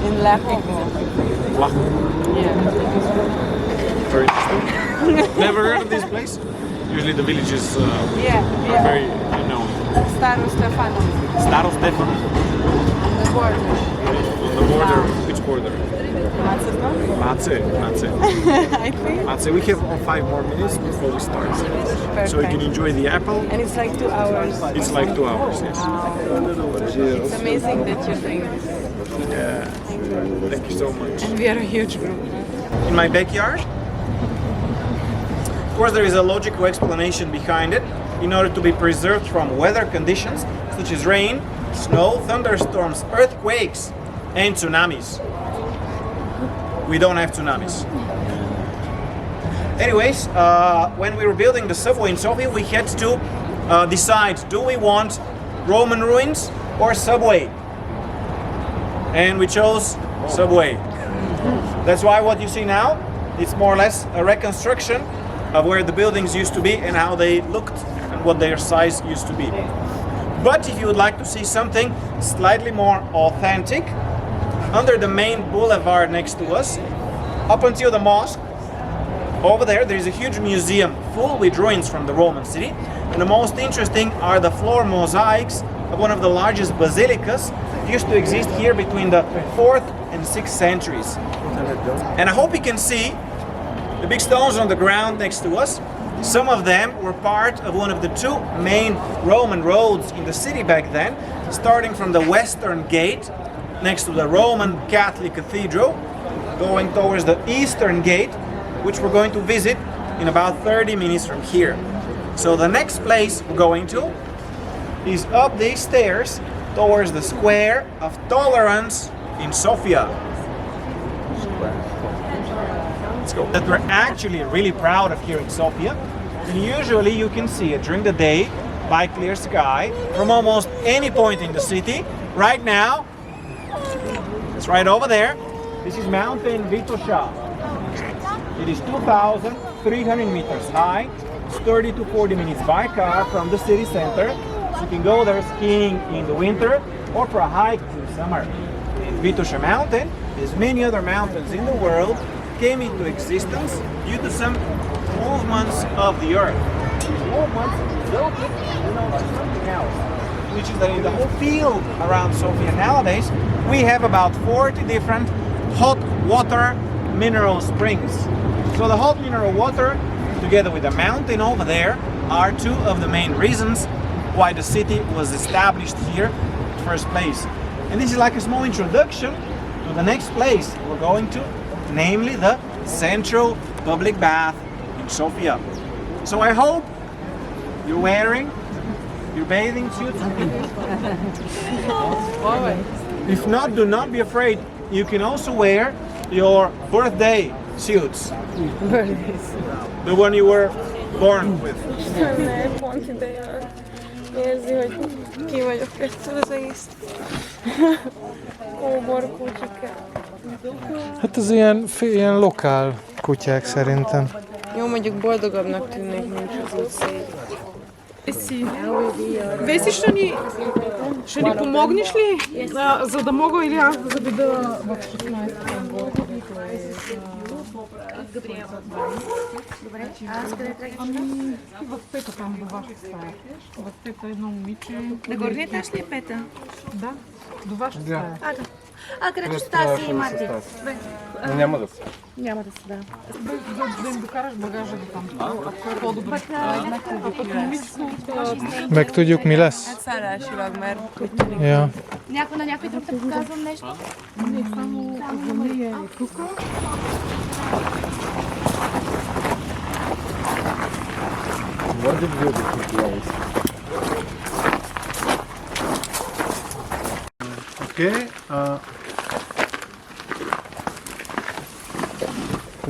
In Lachico. Yeah. Very interesting. Never heard of this place? Usually the villages are very known. Staro Stefano. Staro Stefano. On the border. On the border. Which border? Macedon? Mace. I think. Mace. We have 5 more minutes before we start. Perfect. So you can enjoy the apple. And it's like 2 hours. It's like 2 hours, yes. It's amazing that you're doing this. Yeah. Thank you so much. And we are a huge group. In my backyard? Of course, there is a logical explanation behind it. In order to be preserved from weather conditions such as rain, snow, thunderstorms, earthquakes, and tsunamis. We don't have tsunamis. Anyways, when we were building the subway in Sofia, we had to decide, do we want Roman ruins or subway? And we chose subway. That's why what you see now, it's more or less a reconstruction of where the buildings used to be and how they looked and what their size used to be. But if you would like to see something slightly more authentic, under the main boulevard next to us, up until the mosque, over there is a huge museum full with ruins from the Roman city. And the most interesting are the floor mosaics of one of the largest basilicas that used to exist here between the 4th and 6th centuries. And I hope you can see the big stones on the ground next to us. Some of them were part of one of the 2 main Roman roads in the city back then, starting from the western gate next to the Roman Catholic Cathedral, going towards the eastern gate, which we're going to visit in about 30 minutes from here. So the next place we're going to is up these stairs towards the Square of Tolerance in Sofia. Let's go. That we're actually really proud of here in Sofia. And usually you can see it during the day by clear sky from almost any point in the city. Right now, it's right over there. This is Mountain Vitosha. It is 2,300 meters high. It's 30 to 40 minutes by car from the city center. So you can go there skiing in the winter or for a hike in the summer. Vitosha Mountain, as many other mountains in the world, came into existence due to some movements of the earth. These movements resulted in something else, which is that in the whole field around Sofia nowadays, we have about 40 different hot water mineral springs. So the hot mineral water, together with the mountain over there, are 2 of the main reasons why the city was established here in the first place. And this is like a small introduction to the next place we're going to, namely the Central Public Bath in Sofia. So I hope you're wearing your bathing suits. If not, do not be afraid. You can also wear your birthday suits. The one you were born with. Ne, pont ideja. Érzi, hogy ki vagyok ettől az egész kóbor kutyike. Hát ez ilyen lokál kutyák szerintem. Jó, mondjuk boldogabbnak tűnnék, mint az utcai. Веси, ще ни помогнеш ли, за да мога или аз да видя в 16 отбор? Добре, аз къде тръгнеш? В пета там до вашата стая. В пета едно момиче. На горния етаж ли е пета? Да, до вашата стая. А, където Стаси и Марти. Но няма да се. Няма да се, да. Да им докараш багажа до там. По-добре. Meg tudjuk, mi lesz? Hát szállásilag, mert Ja. На някой друг да показвам нещо? Не, само за нея е тук. What a beautiful place. Okay.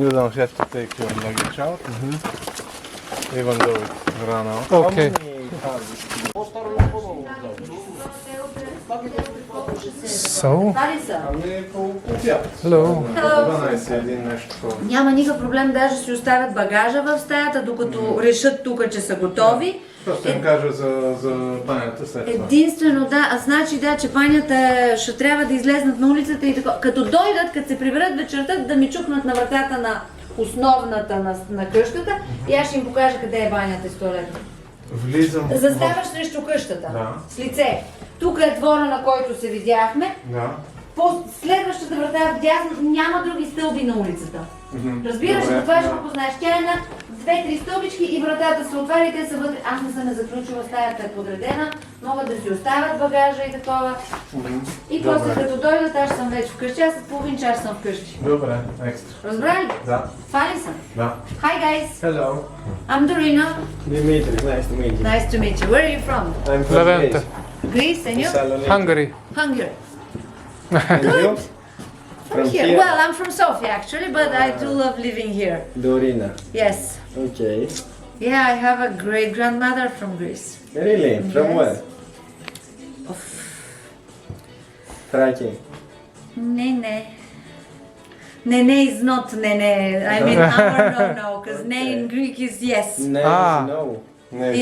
You don't have to take your luggage out, even though it's run out. Okay. So, hello. Няма никакъв проблем, даже си оставят багажа в стаята, докато решат тук, че са готови. Тоа што им кажа за банята след това. Единствено, да, значи да, че пањата ще трябва да излезнат на улицата и така. Като дойдат, като се приберат вечерта, да ми чукнат на вратата на основната на къщата и аз ще им покажа къде е банята и с туалетната. Влизам. Заставаш срещу къщата, Да. с лице. Тук е двора, на който се видяхме. Да. По следващата врата вдясно няма други стълби на улицата. Разбираш, Добре, това ще да. го познаеш. Тя е на 2-3 стълбички и вратата се отваря и те са вътре. Аз не съм я заключила, стаята е подредена, могат да си оставят багажа и такова. И после като дойдат, аз съм вече вкъщи, аз след половин час съм вкъщи. Добре, екстра. Разбрали? Да. Това ли съм? Да. Hi guys, Hello, I'm Dorina. Dimitri, nice to meet you. Nice to meet you. Where are you from? I'm from Levente. Greece, and you? Thessaloniki. Hungary. Hungary. And you? From here. Well, I'm from Sofia actually, but I do love living here. Dorina. Yes. Okay. Yeah, I have a great grandmother from Greece. Really? From Yes. where? Thrace. Nene. Nene is not Nene. I mean our no, because Ne in Greek is yes. No, Ah. no.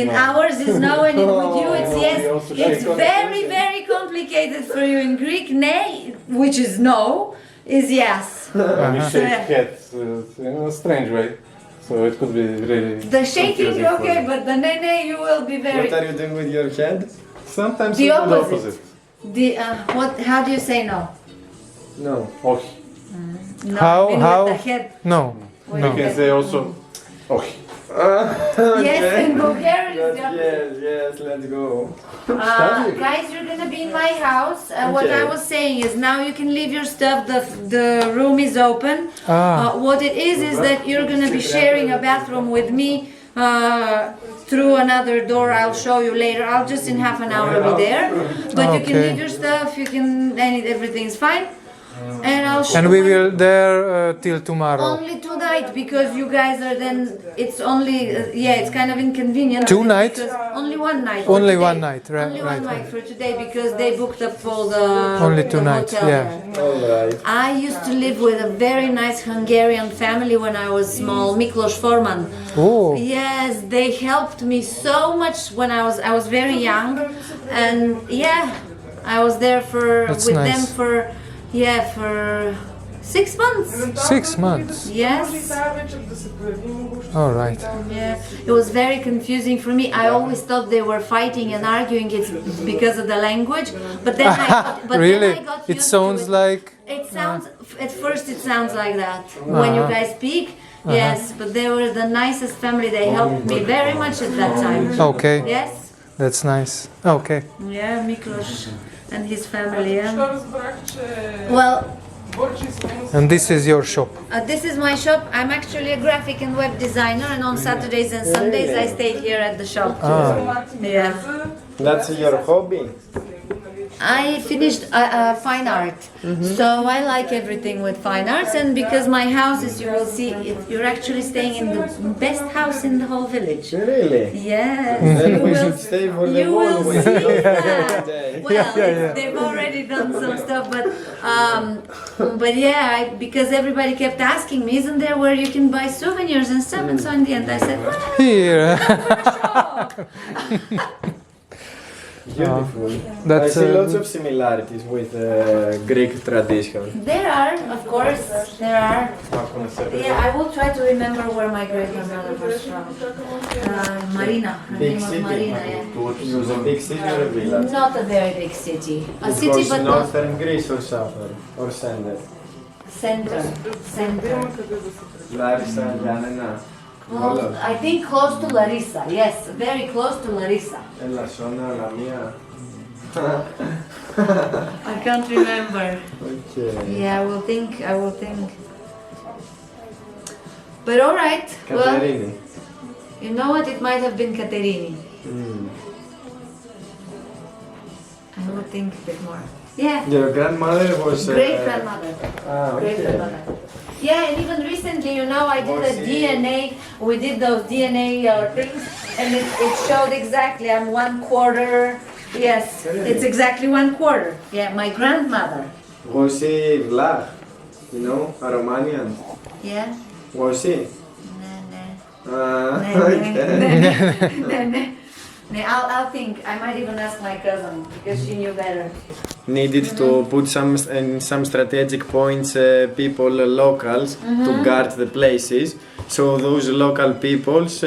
In ours is no, and with you it's yes. we also It's shake on very, very complicated for you in Greek. Ne, which is no, is yes. We shake heads in a strange way. So it could be really The shaking, confusing for okay, you. but the Nene you will be What very. are you doing with your head? Sometimes The it's the opposite. opposite. The what? How do you say no? No. Oh. No, How- I mean how- with the head. No. With No. You can the- say also oh. Yes, in Bulgarian. it's the opposite. Yes, let's go. Guys, you're gonna be in my house. What Okay. I was saying is now you can leave your stuff. The room is open. Ah. What it is that you're gonna be sharing a bathroom with me through another door. I'll show you later. I'll just in half an hour be there. But you can Okay. leave your stuff. You can, and everything's fine. And I'll show And we you. will there till tomorrow. Only tonight because you guys are then. It's only yeah. It's kind of inconvenient. Two nights? Because only one night. for Only today. one night, right, Only right, one night right. for today because they booked up for the Only the two nights, hotel yeah. there. Alright. I used to live with a very nice Hungarian family when I was small. Miklos Forman. Oh. Yes, they helped me so much when I was very young, and yeah, I was there That's with nice. them for 6 months. 6 months. Yes. All right. Yeah, it was very confusing for me. I always thought they were fighting and arguing. It's because of the language, but then I got, Really? then I got It used sounds to it. like It sounds at first it sounds like that when you guys speak. Yes, but they were the nicest family. They helped me very much at that time. okay. Yes. That's nice. Okay. Yeah, Miklos and his family. Yeah. Що розбрах, чи Well, творчість мінус And this is your shop. this is my shop. I'm actually a graphic and web designer, and on Saturdays and Sundays I stay here at the shop. Yeah. That's your hobby. I finished fine art, so I like everything with fine arts. And because my house, as you will see, you're actually staying in the best house in the whole village. Really? Yes, Then you we will, should stay for the you whole will week. see that. Day. Well, they've already done some stuff, but yeah, because everybody kept asking me, isn't there where you can buy souvenirs and stuff? And so in the end, I said, well, Here. shop. Beautiful. I That's see lots of similarities with Greek tradition. There are, of course, there are. Yeah, I will try to remember where my great grandmother was from. Marina. Her Big name was city. Marina, yeah. It was a big city or a village? Not a very big city. A It city, was but not northern Greece or southern or center. center. Center. Larissa, Gianna. Close, I think close to Larissa. Yes, very close to Larissa. Ella zona, la mia. I can't remember. Okay. Yeah, I will think. But all right. Well, Caterini. you know what? It might have been Caterini. I will think a bit more. Yeah. Your grandmother was... Great grandmother. Ah, Great okay. grandmother. Yeah, and even recently, you know, I did a DNA. We did those DNA things, and it showed exactly. I'm 1/4. Yes, it's exactly 1/4. Yeah, my grandmother. Was she Vlach? You know, a Romanian? Yeah. Was she? Nah, nah. Ah, Nah, okay. nah, nah. I'll think. I might even ask my cousin because she knew better. Needed to put some strategic points, people, locals, to guard the places. So those local peoples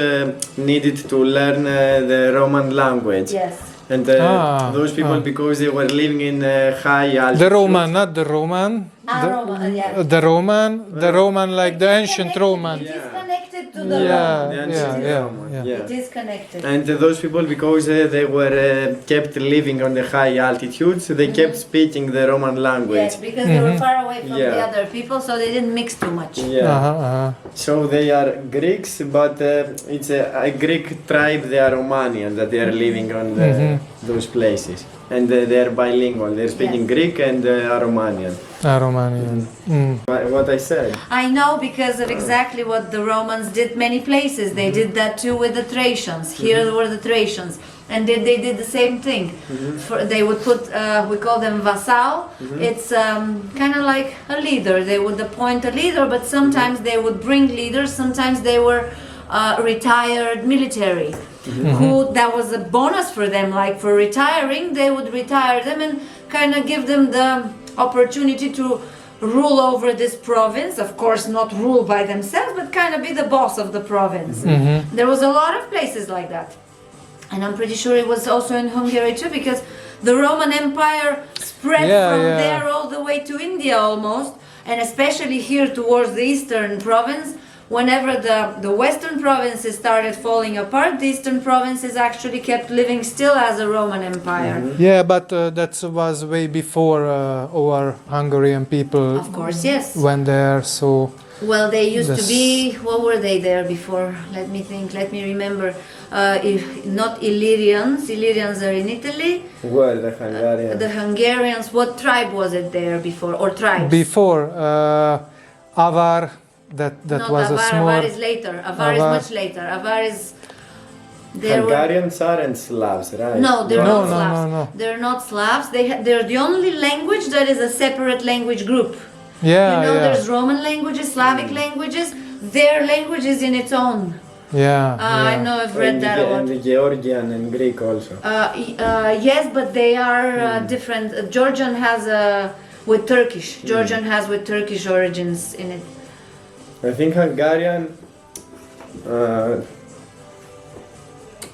needed to learn the Roman language. Yes. And those people, because they were living in high altitude. The Roman, not the Roman. Roman, yeah. The Roman like the ancient Roman. It is connected to the Roman. Yeah. It is connected. And those people, because they were kept living on the high altitudes, they kept speaking the Roman language. Yes, because they were far away from the other people, so they didn't mix too much. Yeah. So they are Greeks, but it's a Greek tribe. They are Romanian that they are living on those places, and they are bilingual. They're speaking Greek and Romanian. Romanian. What I said. I know because of exactly what the Romans did many places. They did that too with the Thracians. Here were the Thracians. And they did the same thing. They would put, we call them vassal. It's kind of like a leader. They would appoint a leader, but sometimes they would bring leaders. Sometimes they were retired military. Who that was a bonus for them. Like for retiring, they would retire them and kind of give them the opportunity to rule over this province. Of course, not rule by themselves, but kind of be the boss of the province. There was a lot of places like that. And I'm pretty sure it was also in Hungary too, because the Roman Empire spread from there all the way to India almost, and especially here towards the eastern province. Whenever the western provinces started falling apart, the eastern provinces actually kept living still as a Roman Empire. Yeah, but that was way before our Hungarian people. Of course, yes. Went there, so. Well, they used to be. What were they there before? Let me think. Let me remember. If not Illyrians. Illyrians are in Italy. Well, the Hungarians. The Hungarians. What tribe was it there before, or tribes? Before Avar. That Not was Avar. a small. Avar is later. Avar is much later. Avar is. Hungarians aren't Slavs, right? No, they're not No. Slavs. They're not Slavs. They're the only language that is a separate language group. Yeah, You know, there's Roman languages, Slavic languages. Their language is in its own. I know I've read that a lot. And the Georgian and Greek also. Yes, but they are different. Georgian has with Turkish. Georgian has with Turkish origins in it. I think Hungarian.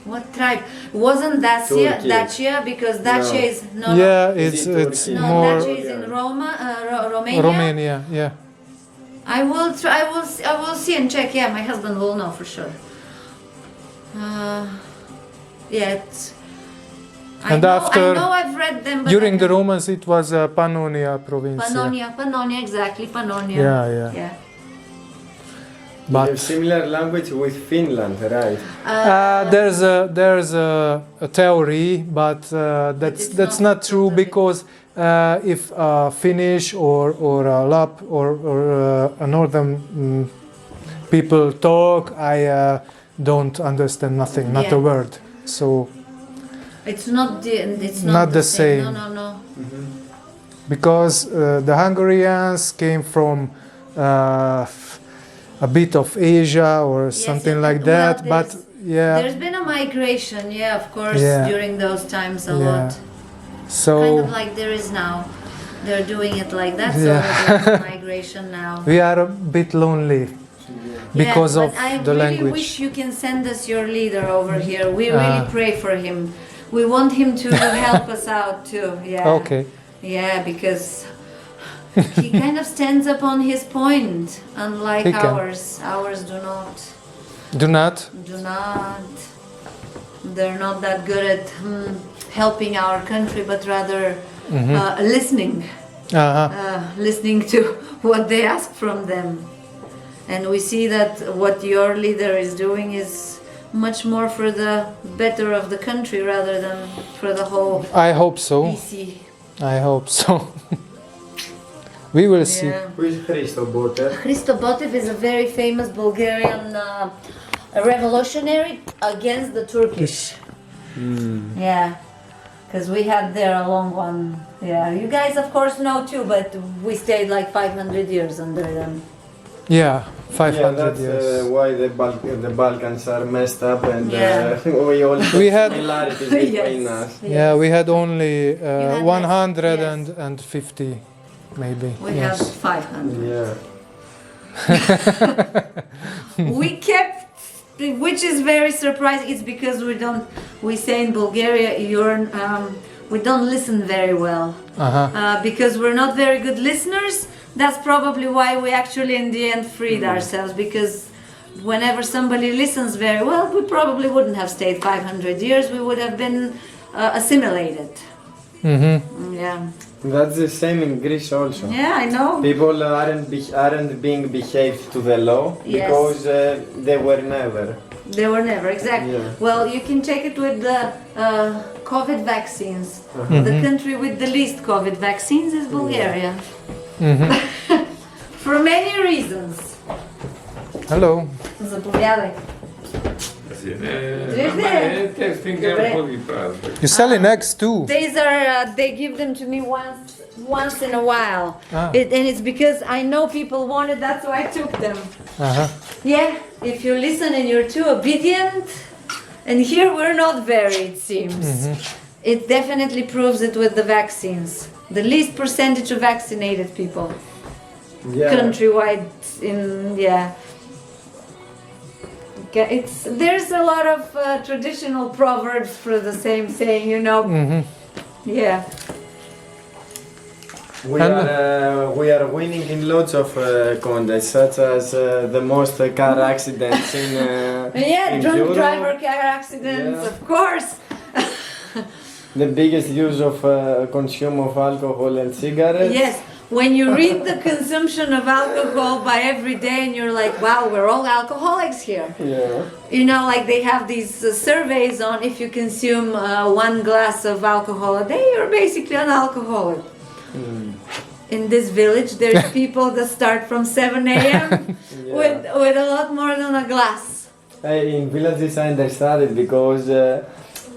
What tribe? Wasn't Dacia? Turkey. Dacia, because Dacia is no. Yeah, it's Turkey? No, more Dacia is in Romania. Romania. Yeah. I will try. I will see and check. Yeah, my husband will know for sure. And I know I've read them. But During the Romans, it was Pannonia province. Pannonia, exactly, Pannonia. Yeah. But they have similar language with Finland, right? There's a theory, but that's not true because if Finnish or Lap or northern people talk, I don't understand nothing, not a word. So it's not the same. No. Because the Hungarians came from a bit of Asia or something like that, but there's been a migration, of course, during those times a lot. So kind of like there is now. They're doing it like that, so there's migration now. We are a bit lonely because of the language. I really wish you can send us your leader over here. We really pray for him. We want him to help us out too. Yeah. Okay. Yeah, because he kind of stands up on his point, unlike ours. Ours do not. Do not? Do not. They're not that good at helping our country, but rather listening. Listening to what they ask from them. And we see that what your leader is doing is much more for the better of the country rather than for the whole I hope so. BC. I hope so. We will see. Who is Hristo Botev? Hristo Botev is a very famous Bulgarian revolutionary against the Turkish. Yeah, because we had there a long one. Yeah, you guys of course know too, but we stayed like 500 years under them. Yeah, Yeah, 500 that's years. why the Balkans are messed up, and Yeah. we all have We had- similarities between Yes. us. Yeah, we had only had less, 150 maybe. We have yes. 500. Yeah. We kept, which is very surprising. It's because we say in Bulgaria, we don't listen very well. Uh-huh. Because we're not very good listeners. That's probably why we actually in the end freed ourselves, because whenever somebody listens very well, we probably wouldn't have stayed 500 years. We would have been assimilated. Mm-hmm. Yeah. That's the same in Greece also. Yeah, I know. People aren't being behaved to the law Yes. because they were never. They were never, exactly. Yeah. Well, you can check it with the COVID vaccines. The country with the least COVID vaccines is Bulgaria. For many reasons. Hello. Заповядай. You're selling eggs too. These are, they give them to me once in a while. Ah. And it's because I know people wanted, that's why I took them. Uh-huh. Yeah, if you listen and you're too obedient, and here we're not very, it seems. It definitely proves it with the vaccines. The least percentage of vaccinated people Yeah. countrywide there's a lot of traditional proverbs for the same saying, you know. Yeah. We are winning in lots of contests, such as the most car accidents in Yeah, in drunk Europe. driver car accidents, Yeah. of course. The biggest use of consume of alcohol and cigarettes. Yes, when you read the consumption of alcohol by every day and you're like, wow, we're all alcoholics here. Yeah. You know, like they have these surveys on if you consume 1 glass of alcohol a day, you're basically an alcoholic. In this village, there's people that start from 7 a.m. with a lot more than a glass. In villages I understand it because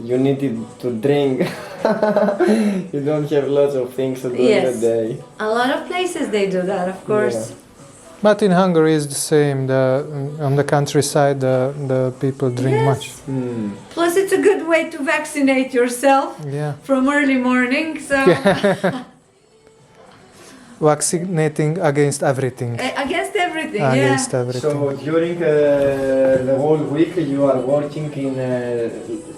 you need to drink. You don't have lots of things to do in Yes. the day. A lot of places they do that, of course. But in Hungary is the same. On the countryside, the people drink Yes. much. Plus, it's a good way to vaccinate yourself Yeah. from early morning. So Vaccinating against everything. against everything, Against yeah. everything. So during the whole week you are working in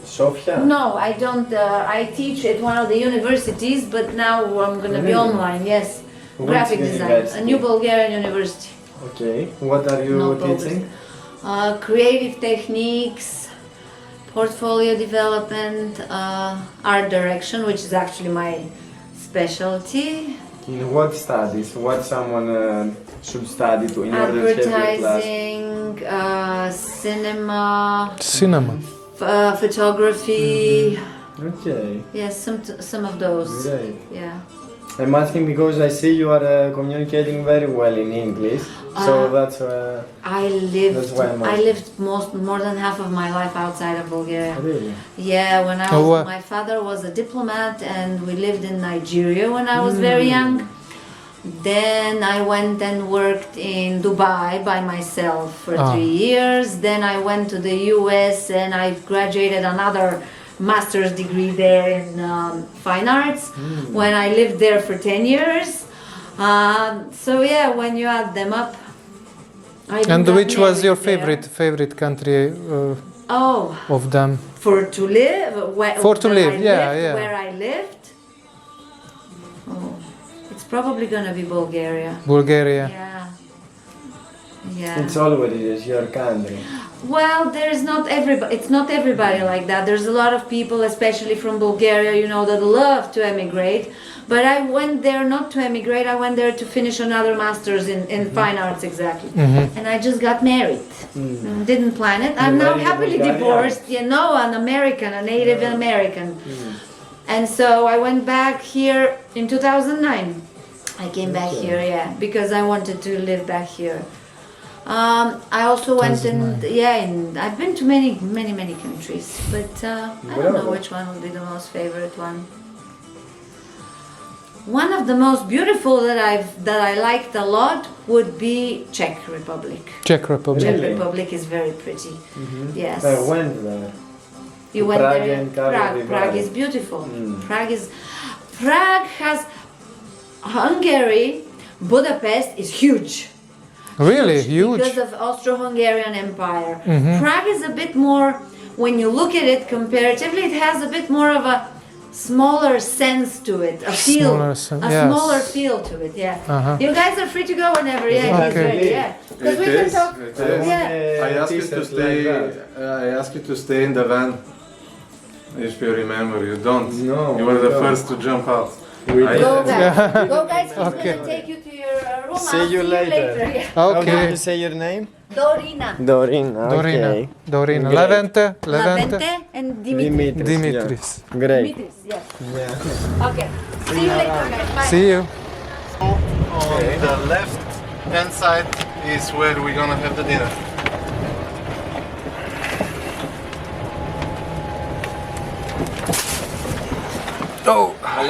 Sofia? No, I don't. I teach at one of the universities, but now I'm going to be Really? online. Yes, Which graphic design, university? a new Bulgarian university. Okay. What are you No teaching? Creative techniques, portfolio development, art direction, which is actually my specialty. In what studies? What someone should study to in order to have your class? Advertising, cinema, Cinema. photography. Okay. Yes, some of those. Great. Yeah. I'm asking because I see you are communicating very well in English, so that's That's why I'm I asking. lived more than half of my life outside of Bulgaria. really. Yeah, when I Oh, was, wow. my father was a diplomat and we lived in Nigeria when I was very young. Then I went and worked in Dubai by myself for 3 years. Then I went to the US and I graduated another master's degree there in fine arts when I lived there for 10 years. So yeah, when you add them up. And which was your favorite country Oh, of them? for to live? For to live, yeah, yeah. Where I lived? Oh, it's probably gonna be Bulgaria. Bulgaria. Yeah. Yeah. It's always your country. Well, there's not everybody. It's not everybody like that. There's a lot of people, especially from Bulgaria, you know, that love to emigrate. But I went there not to emigrate. I went there to finish another master's in fine arts, exactly. And I just got married. Didn't plan it. I'm now married a happily Bulgarian? divorced. You know, an American, a native American. And so I went back here in 2009. I came back here, yeah, because I wanted to live back here. I also went I've been to many countries, but I don't know which one would be the most favorite one. one of the most beautiful that I liked a lot would be Czech Republic. Czech Republic. Czech Republic is very pretty. Yes. I went there. You went Prague there. and Karlovy Prague Vary. is beautiful. Prague has Hungary. Budapest is huge. Really huge. Because of Austro-Hungarian Empire. Prague is a bit more, when you look at it comparatively, it has a bit more of a smaller sense to it, a feel, Smaller sen- a yes. smaller feel to it. Yeah. You guys are free to go whenever. Yeah, he's Okay. ready. Yeah, because we It can is, talk. it is. Yeah. I asked you to stay. I asked you to stay in the van. If you remember, you don't. No, You were the we don't. first to jump out. Go guys. Go guys. He's Okay. gonna take you to your room. See I'll you later. Yeah. How do Okay. you say your name? Dorina. Dorina. Dorina. Okay. Dorina. Great. Levente. Levente. Lavente and Dimitri. Dimitris. Yeah. Great. Dimitris. Yes. Okay. See you later, guys. Bye. See you. On the left hand side is where we're gonna have the dinner.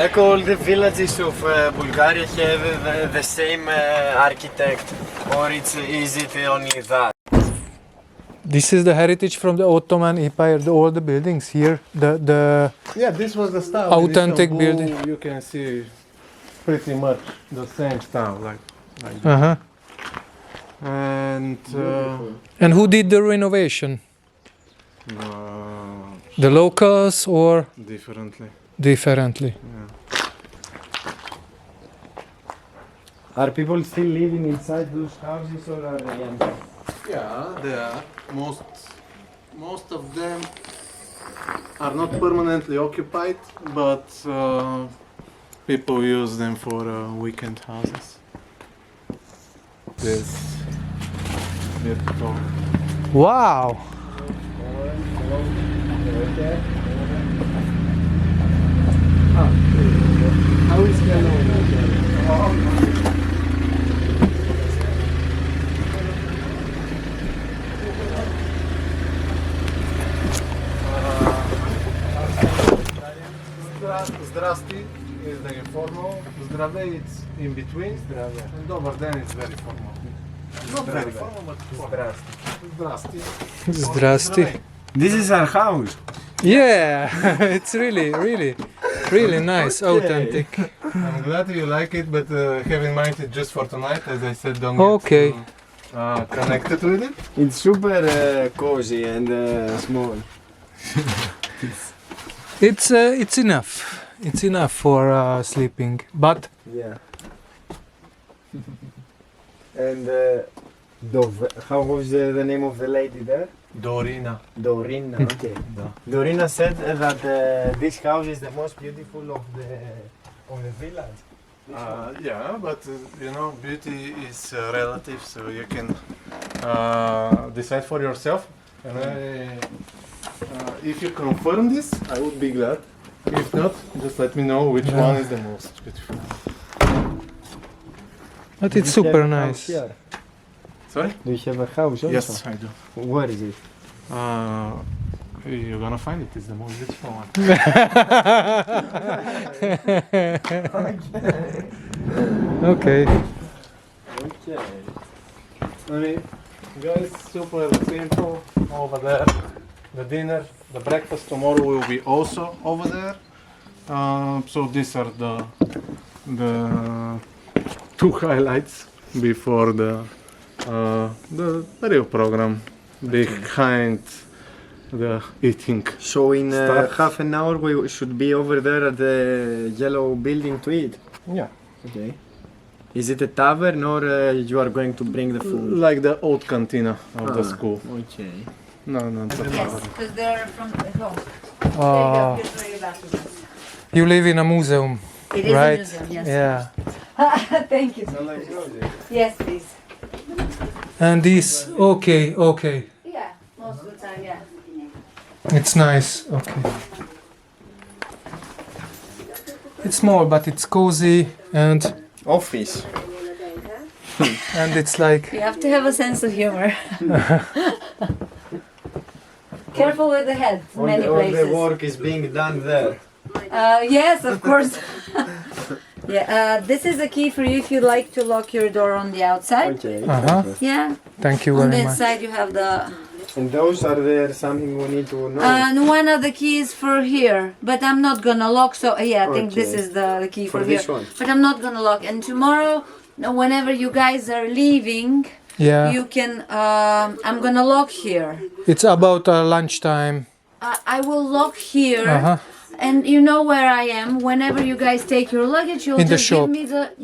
Like all the villages of Bulgaria have the same architect, or is it only that? This is the heritage from the Ottoman Empire. All the buildings here. The Yeah, this was the style. Authentic in Istanbul, building. You can see pretty much the same style, like uh-huh. and And who did the renovation? The locals or differently. differently? Are people still living inside those houses, or are they empty? Yeah, they are. Most of them are not permanently occupied, but people use them for weekend houses. This beautiful. Wow. How is hello? Zdrasti is the informal, Zdrave it's in between, and over then it's very formal. Not very formal, but formal. Zdrasti. Zdrasti. This is our house. Yeah, it's really nice, authentic. I'm glad you like it, but have in mind it's just for tonight. As I said, don't Okay. get connected with it. It's super cozy and small. It's enough. It's enough for sleeping. But Yeah. And how was the name of the lady there? Dorina. Dorina. Okay. Dorina said that this house is the most beautiful of the village. Yeah, but you know, beauty is relative, so you can decide for yourself. And if you confirm this, I would be glad. If not, just let me know which one is the most beautiful. but it's super nice. Here. Sorry? Do you have a house also? Yes, I do. Where is it? You're gonna find it. It's the most beautiful one. Okay. Okay. I mean, guys, super simple over there. The dinner, the breakfast tomorrow will be also over there. So these are the two highlights before the real program behind the eating. So in Start. half an hour we should be over there at the yellow building to eat. Yeah, Okay. Is it a tavern, or you are going to bring the food? like the old cantina of the school. Okay. No, not the Yes, tavern. because they're from home. There you go. Uh, Here's where your bathroom is. you live in a museum, It is right? a museum, yes. Yeah. Thank you. Yes, please. And this, okay. Yeah, most of the time, yeah. It's nice. Okay. It's small, but it's cozy and Office. it's like You have to have a sense of humor. Careful with the head, in many all the places. work is being done there. Yes, of course. Yeah, this is a key for you if you like to lock your door on the outside. Okay. Uh-huh. Yeah. Thank you On very the much. inside you have the... And those are there something we need to know? And one of the keys for here, but I'm not gonna lock, so yeah, I think this Okay. is the key for, For here. this one? But I'm not gonna lock. And tomorrow, whenever you guys are leaving, Yeah. you can, I'm gonna lock here. It's about lunchtime. I will lock here. Uh-huh. And you know where I am. Whenever you guys take your luggage, you'll In the just shop.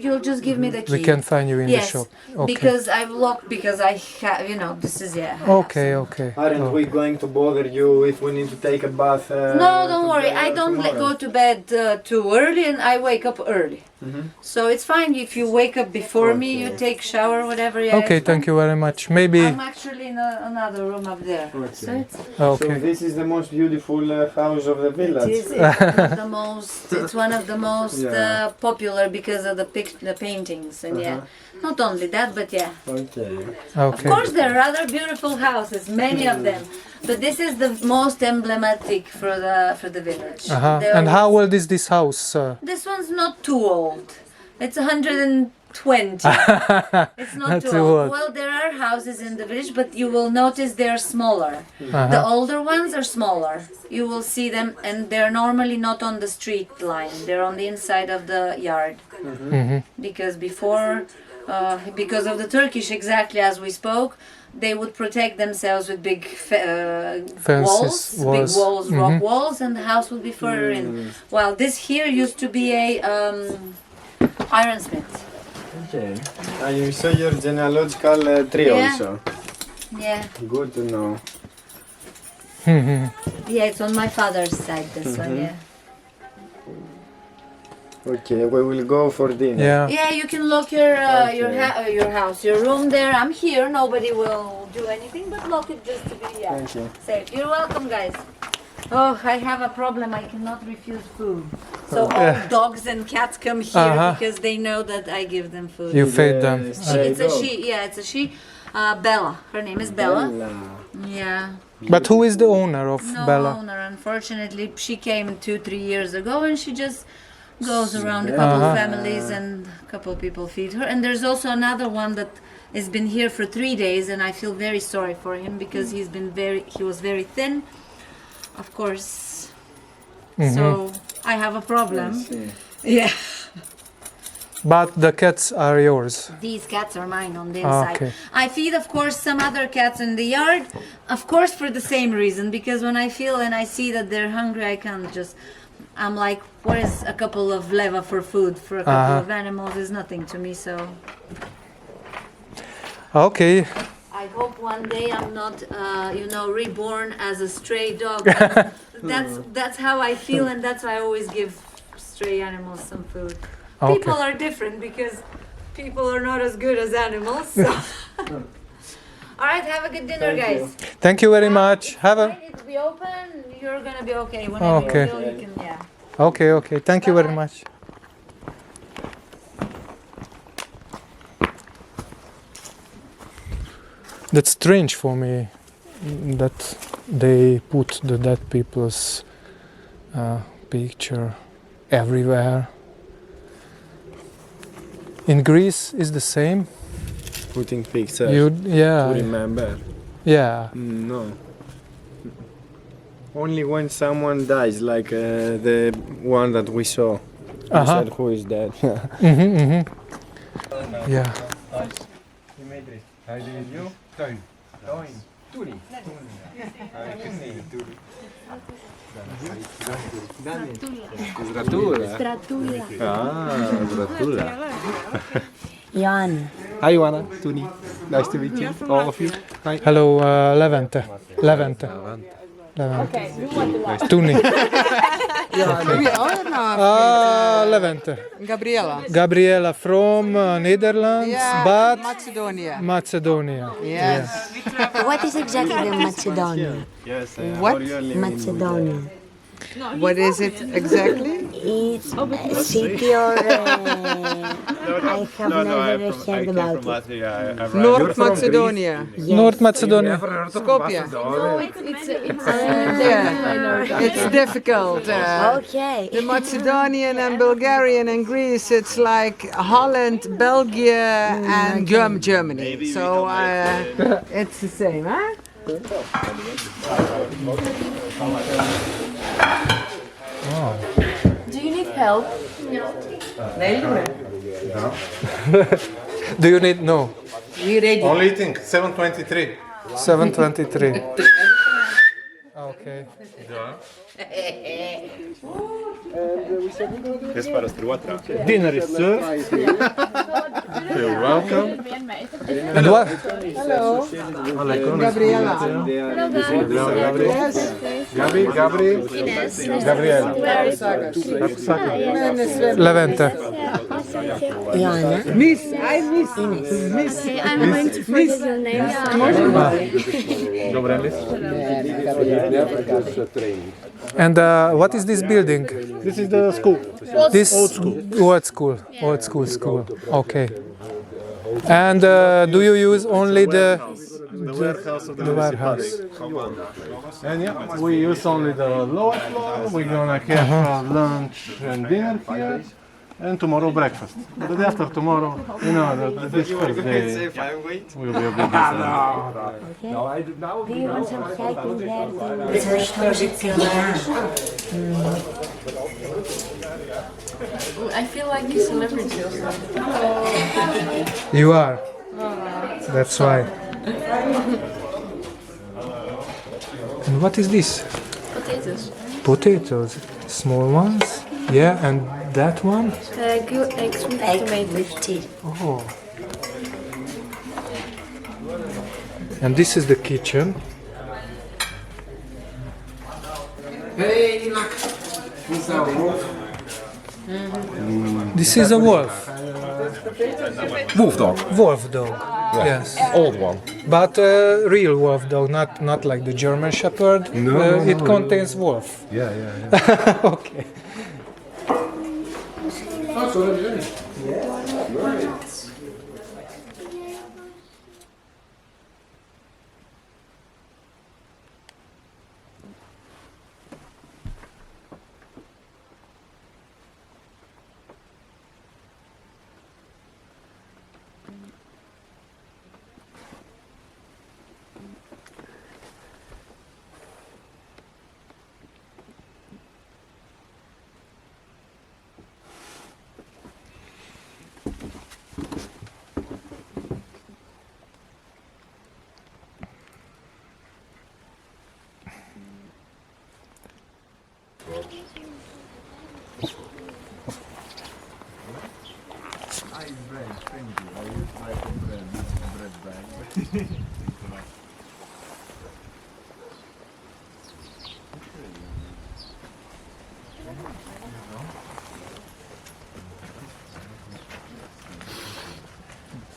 you'll just give me the key. We can find you in yes, the shop. Okay. because I've locked because I have, this is Okay, okay. Aren't Oh. we going to bother you if we need to take a bath? No, don't worry. I don't go to bed too early, and I wake up early. So it's fine if you wake up before me. You take shower, whatever. Yeah, Okay, it's thank fine. you very much. Maybe. I'm actually in another room up there. So it's So Okay. this is the most beautiful house of the village. it's one of the most. It's one of the most Yeah. popular because of the paintings, and yeah, not only that, but yeah. Okay. Of Okay. course, there are other beautiful houses, many of them, but this is the most emblematic for the village. Uh-huh. There And is- how old is this house? This one's not too old. It's 120. It's not Not too too old. old. Well, there are houses in the village, but you will notice they're smaller. Uh-huh. The older ones are smaller. You will see them, and they're normally not on the street line. They're on the inside of the yard. Because because of the Turkish, exactly as we spoke, they would protect themselves with big walls, big walls, rock walls, and the house would be further in. While this here used to be a ironsmith. Okay. And you saw your genealogical tree Yeah. also. Yeah, Good to know. yeah, it's on my father's side. This one, yeah. Okay, we will go for dinner. Yeah. Yeah, you can lock your house, your room there. I'm here. Nobody will do anything, but lock it just to be Thank you. safe. You're welcome, guys. Oh, I have a problem. I cannot refuse food. So all dogs and cats come here because they know that I give them food. You fed them. It's a she. Yeah, it's a she. Bella. Her name is Bella. Yeah. But who is the owner of No Bella? owner, unfortunately. She came 2-3 years ago, and she just goes around a couple of families, and a couple of people feed her. And there's also another one that has been here for 3 days, and I feel very sorry for him because he was very thin, of course. So I have a problem. Yeah. But the cats are yours. These cats are mine on the inside. Okay. I feed, of course, some other cats in the yard, of course, for the same reason, because when I feel and I see that they're hungry, I can't just. I'm like, what is a couple of leva for food for a couple of animals is nothing to me. So Okay. I hope one day I'm not, reborn as a stray dog. That's how I feel, and that's why I always give stray animals some food. Okay. People are different because people are not as good as animals. So. All right, have a good dinner, guys. Thank you very much. Have a. It will be open. You're gonna be okay. Whenever Okay. you feel, you can. Yeah. Okay, okay. Thank you very much. That's strange for me that they put the dead people's picture everywhere. In Greece is the same. Putting pictures You to yeah remember. yeah. No. Only when someone dies, like the one that we saw. You said who is dead. Yeah. Dimitri, how do you? Teun. Toenie. Jan. Hi Joanna, Toenie. Nice to meet you, all of you. Hi. Hello, Levente. Levente. Tuni. Levente. Gabriela. Gabriela from Netherlands, but Macedonia. Macedonia. Yes. What is exactly the Macedonia? Yes. What? Macedonia. What is it exactly? It's a city or I have never heard about it. North Macedonia. North Macedonia. Skopje. Yeah, it's difficult. Okay. The Macedonian and Bulgarian and Greece, it's like Holland, Belgium, and Germany. So it's the same, huh? Do you need help? Do you need no? We ready. Only eating 7:23. 7:23. Okay. Dinner is served. You're welcome. And what? Hello. Gabriela. Yes. Gabriela. Levente. Joanna. Miss, I miss. Miss. I'm going to forget your name. And what is this building? This is the school. This old school. Old school. Okay. And do you use only the warehouse of the warehouse? And yeah, we use only the lower floor. We're gonna have lunch and dinner here. And tomorrow breakfast. But the day after tomorrow, you know, this first day will be a bit different. Do you want some help in there? I feel like a celebrity. You are. That's why. And what is this? Potatoes. Potatoes. Small ones. Yeah, and that one? Good eggs with tomatoes. Oh. And this is the kitchen. This is a wolf. Wolf dog. Wolf dog. Yes. Old one. But real wolf dog, not like the German Shepherd. No, it contains wolf. Yeah, yeah. Okay.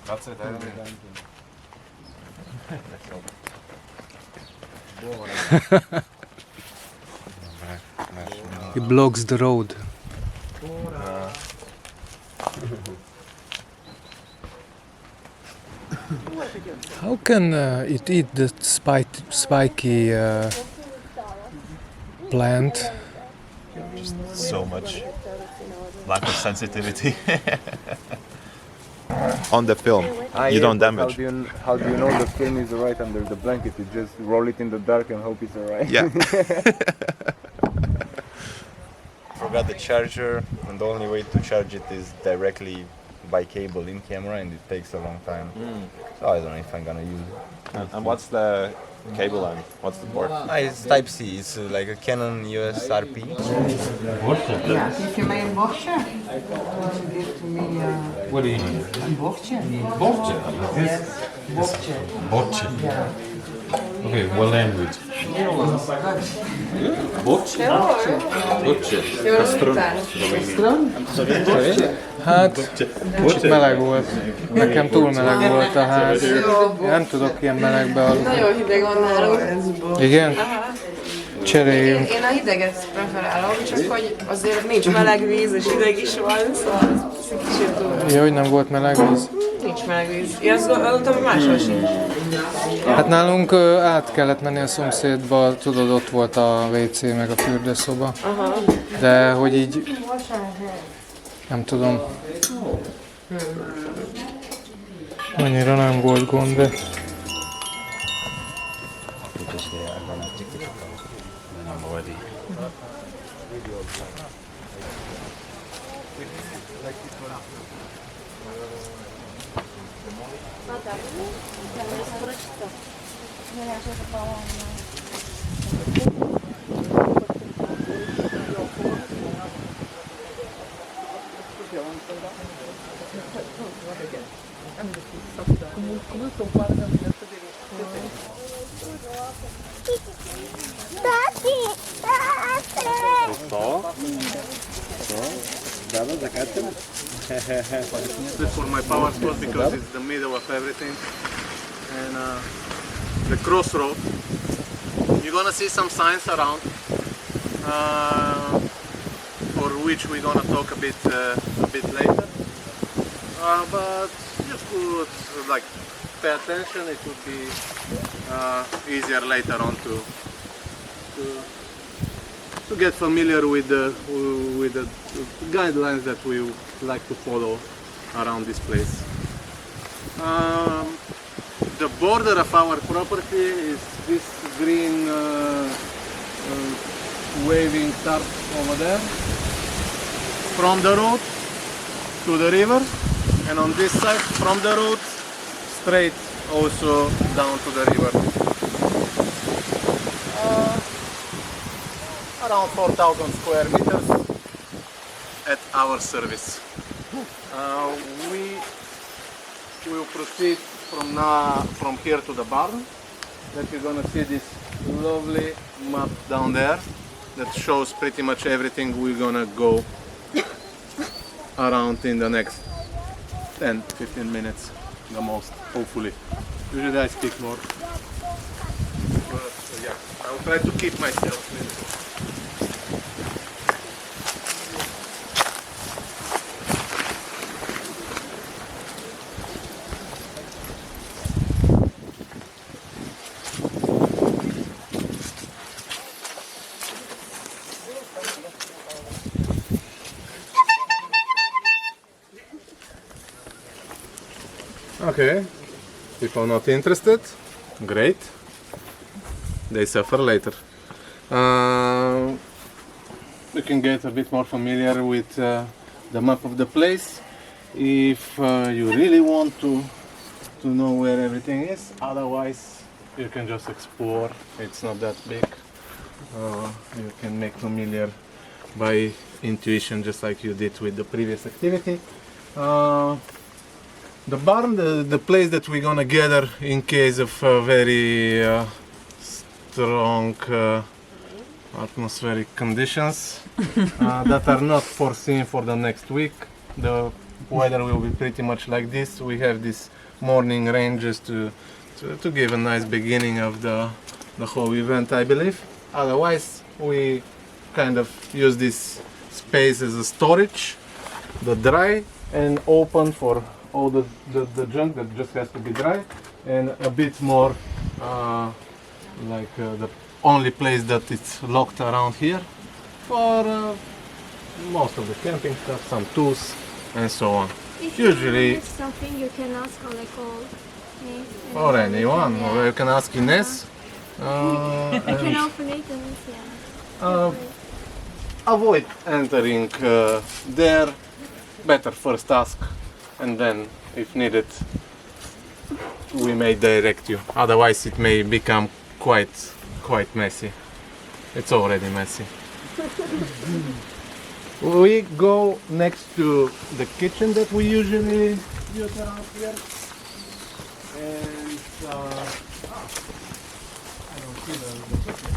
That's it, It blocks the road. How can it eat the spiky plant? Just so much lack of sensitivity. On the film, you don't damage. How do you know the film is alright under the blanket? You just roll it in the dark and hope it's alright. Yeah. Forgot the charger, and the only way to charge it is directly by cable in camera, and it takes a long time. So I don't know if I'm gonna use it. And what's the cable line? What's the port? It's Type-C. It's like a Canon USRP. Ja, geef je mij een bordje? Give to me What do you mean? een bordje. Bordje? Yes, bordje. Bordje. Ja. Okay, what language? Bordje? Bordje. Stron? Hát, kicsit meleg volt. Nekem túl meleg volt a ház. Én nem tudok ilyen melegbe aludni. Nagyon hideg van nálunk. Igen? cseréljünk. Én a hideget preferálom, csak hogy azért nincs meleg víz és hideg is van, szóval ez egy kicsit durva. Jó, hogy nem volt meleg víz. Nincs meleg víz. Én azt gondoltam, hogy máshol sincs. Hát nálunk át kellett menni a szomszédba, tudod, ott volt a WC meg a fürdőszoba. Aha. De hogy így, nem tudom. Annyira nem volt gond, de... This is for my power spot because it's the middle of everything. And the crossroad, you're gonna see some signs around, for which we're gonna talk a bit later. But just to pay attention. It would be easier later on to get familiar with the guidelines that we like to follow around this place. The border of our property is this green waving tarp over there, from the road to the river, and on this side from the road straight also down to the river. Around 4,000 square meters at our service. We will proceed from here to the barn. That you're gonna see this lovely map down there that shows pretty much everything we're gonna go around in the next 10-15 minutes the most, hopefully. Usually I speak more. But yeah, I'll try to keep myself busy. Okay, people not interested, great, they suffer later. We can get a bit more familiar with the map of the place if you really want to know where everything is. Otherwise you can just explore, it's not that big. You can make familiar by intuition just like you did with the previous activity. The barn, the place that we're gonna gather in case of very strong atmospheric conditions that are not foreseen for the next week. The weather will be pretty much like this. We have this morning rain just to give a nice beginning of the whole event, I believe. Otherwise, we kind of use this space as a storage, the dry and open for all the junk that just has to be dry, and a bit more the only place that it's locked around here for most of the camping stuff, some tools and so on. If Usually you something you can ask me. or anyone, or you can ask Ines. I can and, open it and yeah. avoid entering there. Better first ask, and then if needed we may direct you. Otherwise it may become quite messy. It's already messy. We go next to the kitchen that we usually use around here, and I don't see the kitchen.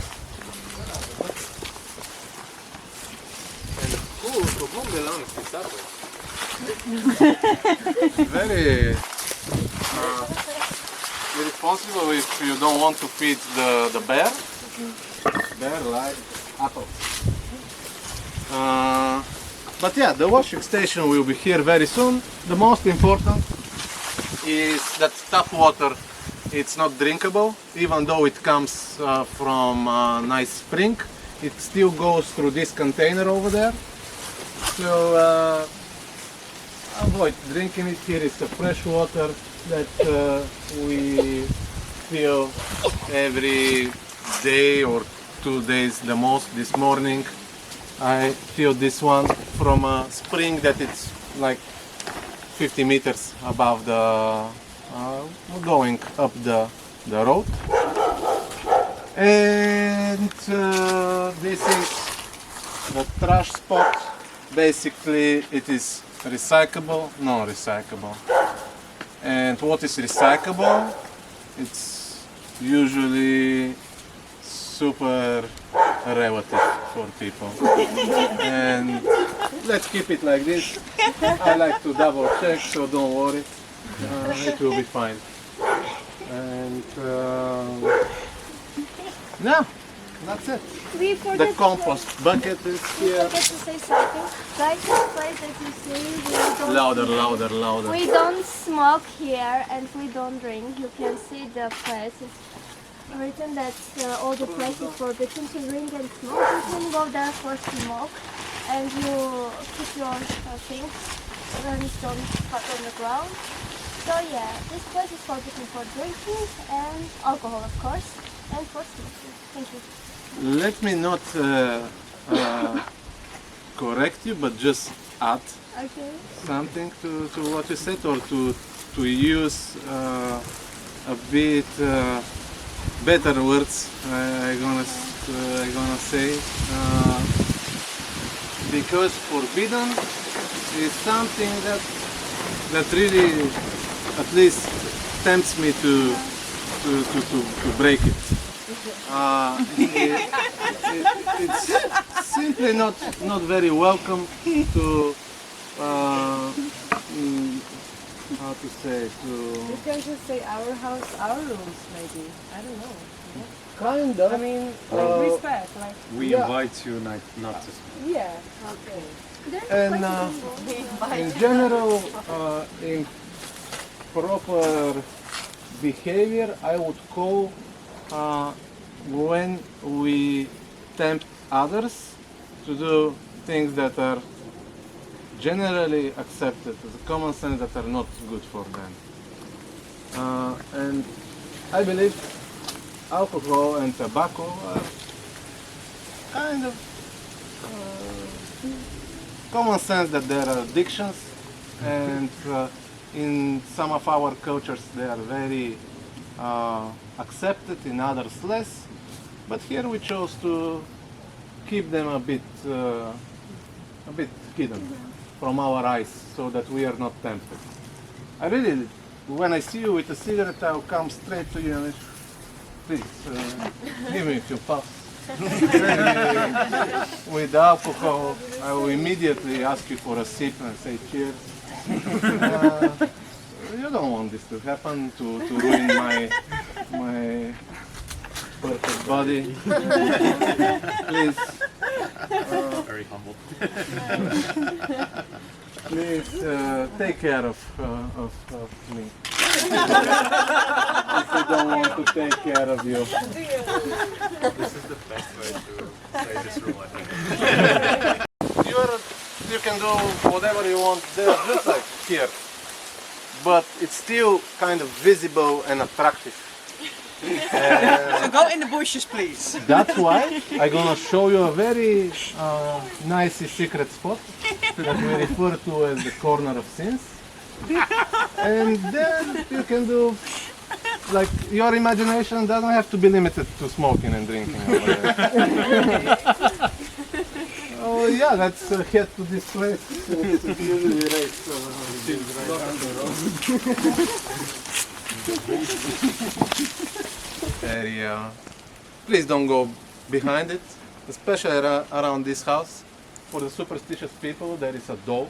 And to whom belongs this subway? Very irresponsible if you don't want to feed the bear. there like apples. But yeah, the washing station will be here very soon. The most important is that tap water, it's not drinkable, even though it comes from a nice spring. It still goes through this container over there. So avoid drinking it. Here is the fresh water that we fill every day or 2 days the most. This morning I filled this one from a spring that it's like 50 meters above the going up the road. And this is the trash spot. Basically it is recyclable, non-recyclable. And what is recyclable? It's usually super relative for people. And let's keep it like this. I like to double check, so don't worry. It will be fine. And yeah, that's it. The compost bucket is here. To say something. Like this place that you see, we don't Louder. We don't smoke here and we don't drink. You can see the place. It's written that all the places forbidden to drink and smoke. You can go there for smoke and you keep your things and don't put on the ground. So yeah, this place is forbidden for drinking and alcohol, of course, and for smoking. Thank you. Let me not correct you, but just add something to what you said, or to use a bit better words. I'm gonna say because forbidden is something that really at least tempts me to break it. It's simply not very welcome to how to say You can just say our house, our rooms, maybe. I don't know. kind of. I mean, like respect, like. We invite you not to speak. Yeah. Okay. And in general, in proper behavior, I would call when we tempt others to do things that are generally accepted as a common sense that are not good for them. And I believe alcohol and tobacco are kind of common sense that there are addictions, and in some of our cultures they are very accepted, in others less. But here we chose to keep them a bit hidden from our eyes, so that we are not tempted. I really, when I see you with a cigarette, I'll come straight to you and please give me a few puffs. With alcohol, I will immediately ask you for a sip and say cheers. You don't want this to happen, to ruin my perfect body. Please. Very humble. Please take care of me. If I don't want to take care of you. This is the best way to say this rule, I think. You can do whatever you want there, just like here. But it's still kind of visible and attractive. So go in the bushes, please. That's why I'm gonna show you a very nice secret spot that we refer to as the corner of sins. And then you can do, like, your imagination doesn't have to be limited to smoking and drinking over there. Oh yeah, let's head to this place. It's usually race, area. Please don't go behind it, especially around this house. For the superstitious people, there is a doll,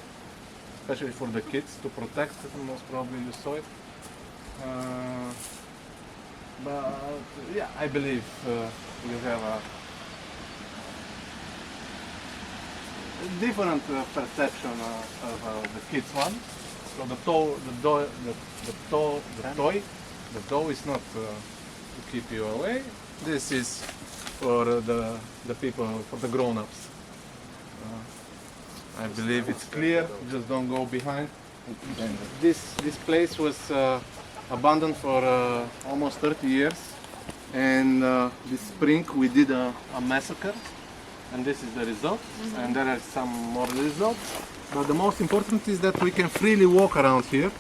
especially for the kids, to protect it. Most probably you saw it. But yeah, I believe you have a different perception of the kids one. So the dough is not to keep you away. This is for the people, for the grown-ups. I believe it's clear. Just don't go behind. This place was abandoned for almost 30 years, and this spring we did a massacre, and this is the result. And there are some more results. But the most important is that we can freely walk around here,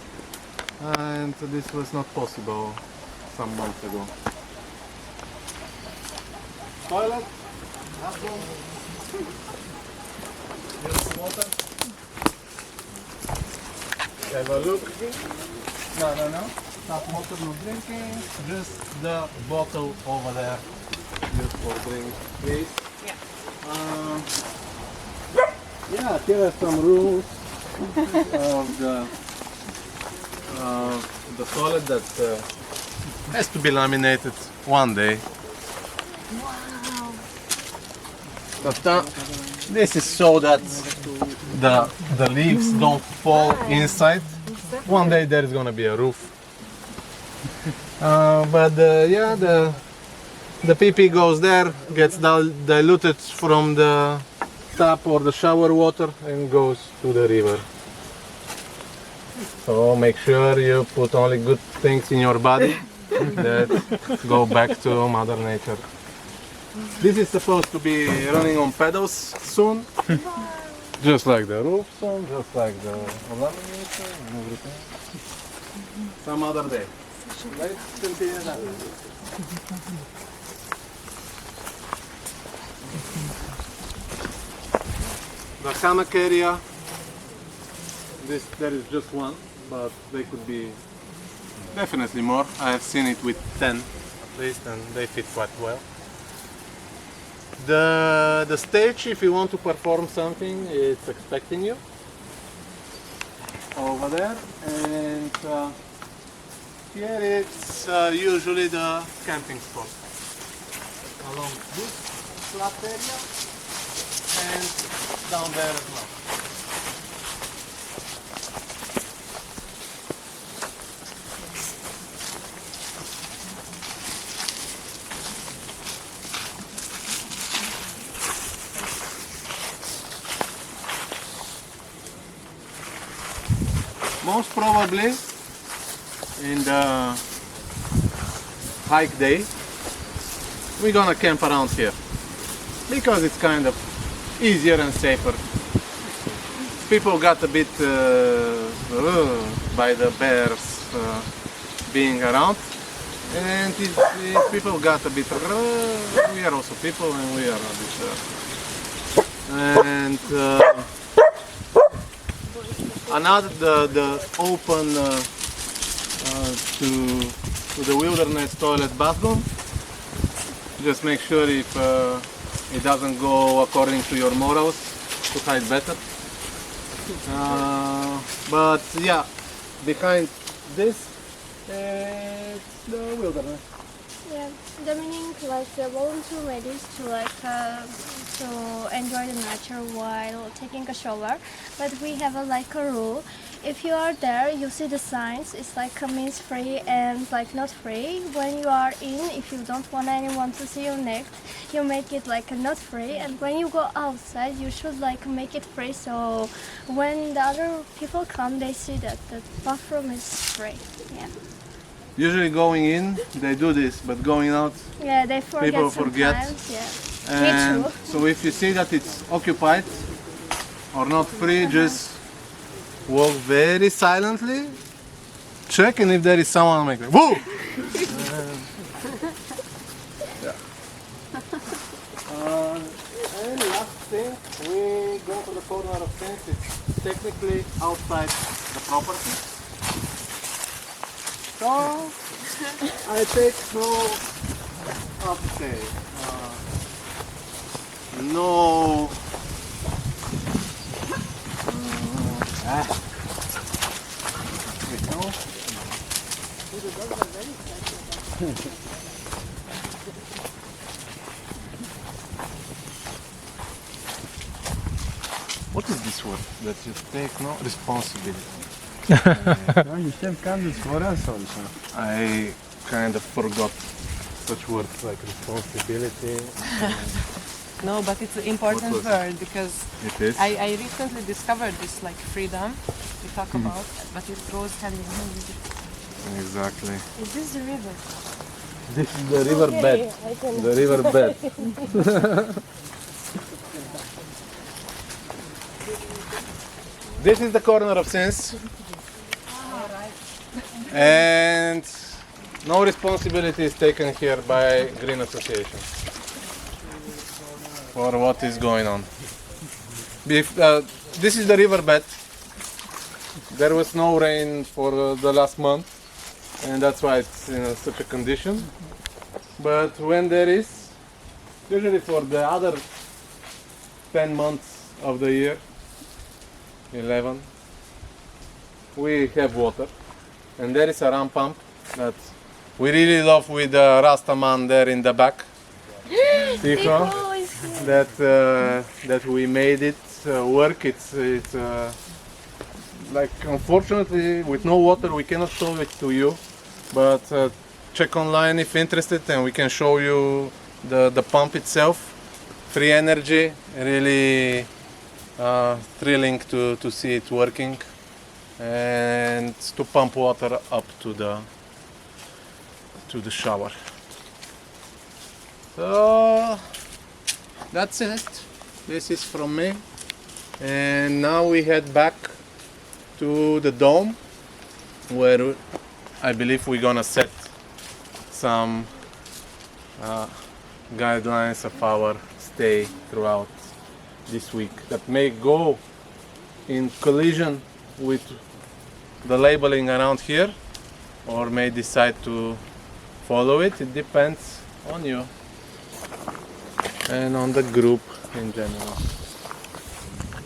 and this was not possible some months ago. Toilet, bathroom, use water. Have a look. No. Not water, no drinking. Just the bottle over there, used for drink, please. Yeah, here are some rules of the toilet that has to be laminated one day. Wow. But this is so that the leaves don't fall inside. One day there is gonna be a roof. Yeah, the pee-pee goes there, gets diluted from the tap or the shower water and goes to the river. So make sure you put only good things in your body that go back to Mother Nature. This is supposed to be running on pedals soon. Just like the roof soon, just like the lamination and everything. Some other day. Let's continue that. The hammock area, there is just one, but they could be definitely more. I have seen it with 10 at least, and they fit quite well. The stage, if you want to perform something, it's expecting you over there, and here it's usually the camping spot along this flat area and down there as well. Most probably in the hike day we're gonna camp around here because it's kind of easier and safer. People got a bit by the bears being around, and if people got a bit we are also people and we are a bit and another the open to the wilderness toilet bathroom. Just make sure if it doesn't go according to your morals to hide better. But yeah, behind this it's the wilderness. Yeah, the meaning like the volunteer made is to to enjoy the nature while taking a shower. But we have a rule. If you are there, you see the signs. It's means free and not free. When you are in, if you don't want anyone to see you naked, you make it not free. And when you go outside, you should make it free. So when the other people come, they see that the bathroom is free. Yeah. Usually going in, they do this, but going out, yeah, they forget people forget. Sometimes, yeah. And Me too. so if you see that it's occupied or not free, just walk very silently, check, and if there is someone, make whoa! Yeah. And last thing, we go to the corner of things. It's technically outside the property. So I take how to say, no. What is this word? That you take no responsibility. No, you still can do it for us also. I kind of forgot such words like responsibility. No, but it's an important What was word because It is? I recently discovered this like freedom we talk about, but it goes hand in hand with it. Exactly. Is this the river? This is the river bed. I can- The river bed. This is the corner of sins. And no responsibility is taken here by Green Association for what is going on. This is the riverbed. There was no rain for the last month, and that's why it's in such a condition. But when there is, usually for the other 10 months of the year, 11, we have water. And there is a ram pump that we really love with the Rasta man there in the back. Tico, that we made it work. It's like, unfortunately with no water we cannot show it to you, but check online if interested and we can show you the pump itself. Free energy, really thrilling to see it working and to pump water up to the shower. So that's it. This is from me. And now we head back to the dome where I believe we're gonna set some guidelines of our stay throughout this week that may go in collision with the labeling around here or may decide to follow it. It depends on you and on the group in general.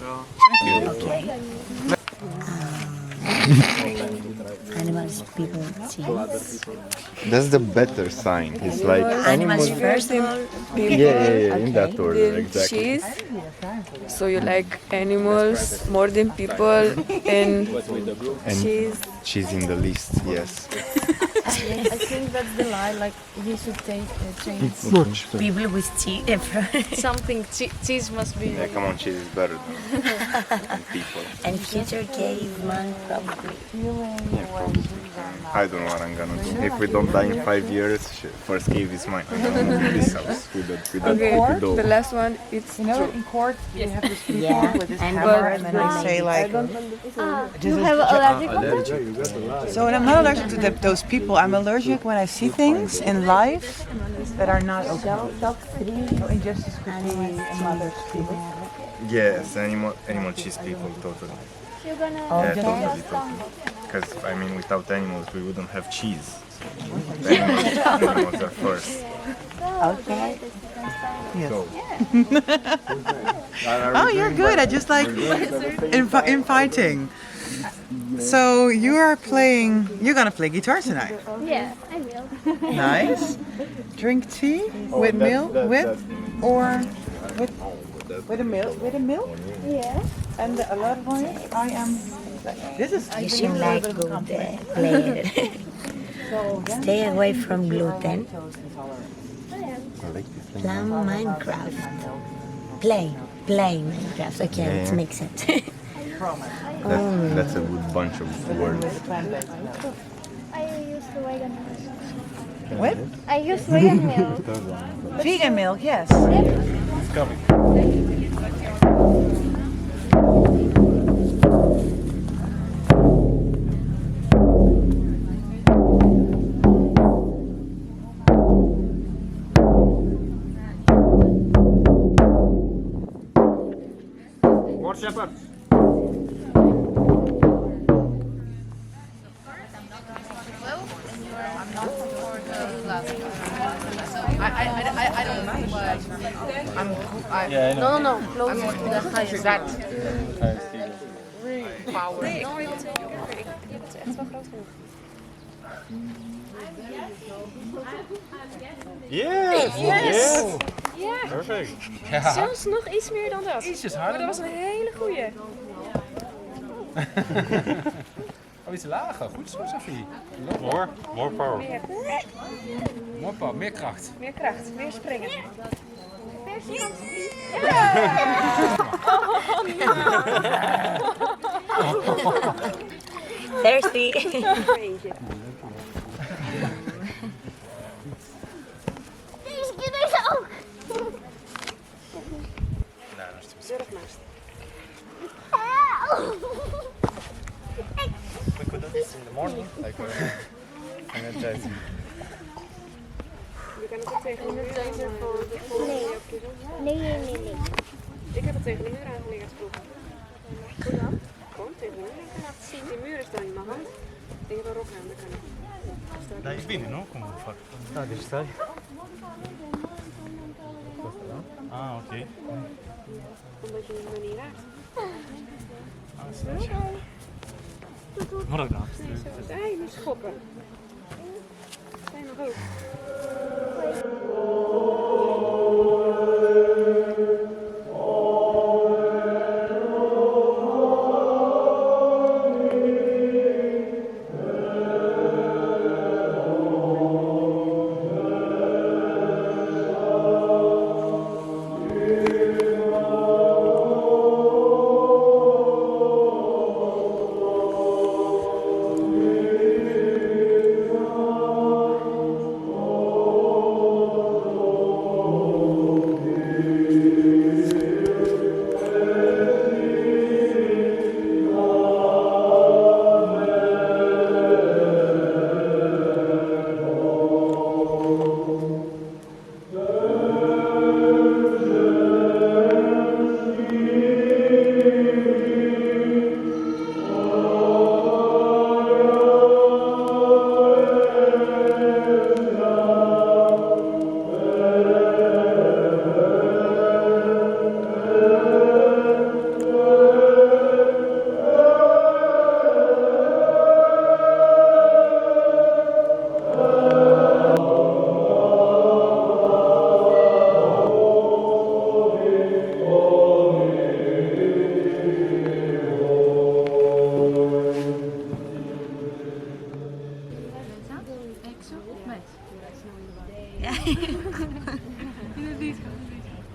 So, thank you. Animals, people, cheese. That's the better sign. It's like Animals first of all. yeah, in that order, Then exactly. cheese. So you like animals more than people and And cheese. cheese in the list, yes. I think that's the lie. Like he should change People with cheese. something. Cheese must be. Yeah, come on, cheese is better than people. And future caveman probably. I don't know what I'm gonna do. If we don't die in 5 years, first cave is mine. I'm gonna move this house with Okay, the the last one, it's You know, true. in court we have this people Yeah, with this and hammer and then they say like. You have allergic So when I'm not allergic to those people, I'm allergic when I see things in life that are not okay. No injustice could be a mother's people. Yes, animal cheese people, totally. You're gonna Yeah, totally. Because I mean, without animals, we wouldn't have cheese. The animals are first. Okay. Yes. So. Oh, you're good. I just like infighting. So you are playing. You're gonna play guitar tonight. Yeah, I will. Nice. Drink tea with milk, or with a milk, Yeah. and a lot of oil. I am. This is. You should like good player. Stay away from gluten. Play Minecraft. Play Minecraft. Okay, let's Yeah. mix it. That's a good bunch of words. I use the vegan milk. What? I use vegan milk. Vegan milk, yes. It's coming. More shepherds. I don't know, but No, closer to the highest. that Power. Yes! Yes! Ja. Perfect. Zelfs nog iets meer dan dat. Ietsjes Maar harder. dat was een hele goeie. Oh, iets lager. Goed zo, Sophie. More power. Meer. More power, meer kracht. Meer kracht, meer springen. Thirsty. Deze kinderen ook. Durf maar. We could do this in the morning, like energizing. Je kan het ook tegen de muur aanleggen voor de volgende keer. Nee. Ik heb het tegen de muur aangelegd vroeger. Hoe dan? Gewoon tegen de muur aan laten zien. Die muur is dan in mijn hand. Ik heb een rok aan, dat kan ik. Dai bene, no? Come far? Dove stai? Ah, ok. Omdat je me niet raakt. Ah, sta. Ora grazie. Nee, niet schoppen. Zijn nog hoog.